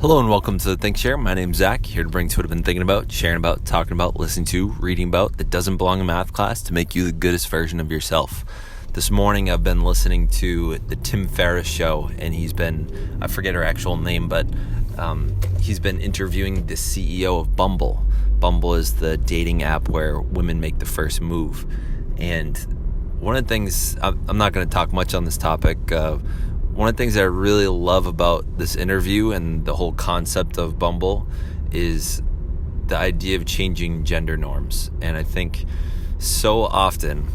Hello and welcome to Think Share. My name's Zach, here to bring to what I've been thinking about, sharing about, talking about, listening to, reading about that doesn't belong in math class to make you the goodest version of yourself. This morning I've been listening to the Tim Ferris show, and he's been, I forget her actual name, but he's been interviewing the CEO of Bumble. Bumble is the dating app where women make the first move. And one of the things, I'm not going to talk much on this topic, one of the things that I really love about this interview and the whole concept of Bumble is the idea of changing gender norms. And I think so often,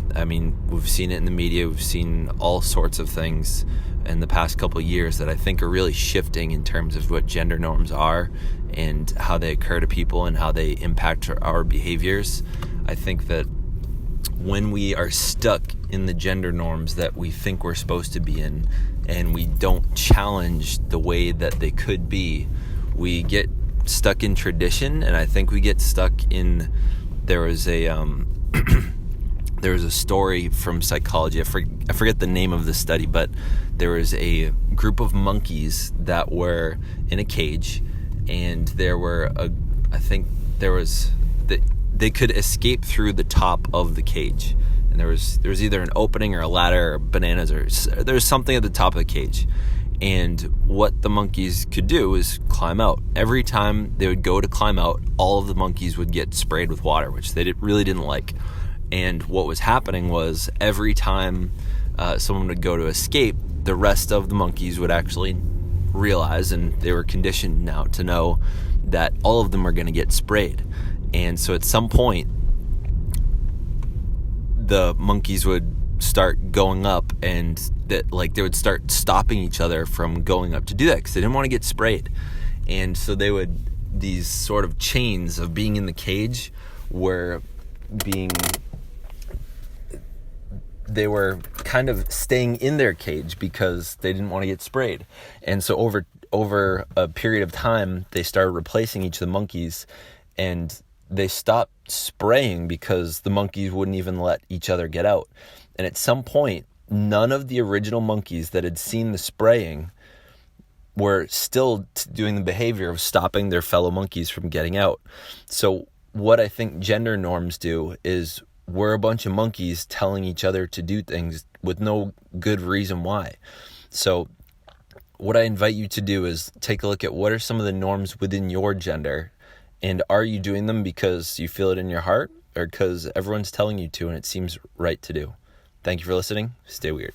we've seen it in the media, we've seen all sorts of things in the past couple of years that I think are really shifting in terms of what gender norms are and how they occur to people and how they impact our behaviors. I think that when we are stuck in the gender norms that we think we're supposed to be in, and we don't challenge the way that they could be, we get stuck in tradition. And I think we get stuck in, there was a story from psychology, I forget the name of the study, but there was a group of monkeys that were in a cage, and there were they could escape through the top of the cage. And there was either an opening or a ladder or bananas, or there was something at the top of the cage. And what the monkeys could do is climb out. Every time they would go to climb out, all of the monkeys would get sprayed with water, which they really didn't like. And what was happening was every time someone would go to escape, the rest of the monkeys would actually realize, and they were conditioned now to know, that all of them are going to get sprayed. And so at some point, the monkeys would start going up, and they would start stopping each other from going up to do that because they didn't want to get sprayed. And so these sort of chains of being in the cage they were kind of staying in their cage because they didn't want to get sprayed. And so over a period of time, they started replacing each of the monkeys, and they stopped spraying because the monkeys wouldn't even let each other get out. And at some point, none of the original monkeys that had seen the spraying were still doing the behavior of stopping their fellow monkeys from getting out. So what I think gender norms do is we're a bunch of monkeys telling each other to do things with no good reason why. So what I invite you to do is take a look at what are some of the norms within your gender. And are you doing them because you feel it in your heart, or because everyone's telling you to and it seems right to do? Thank you for listening. Stay weird.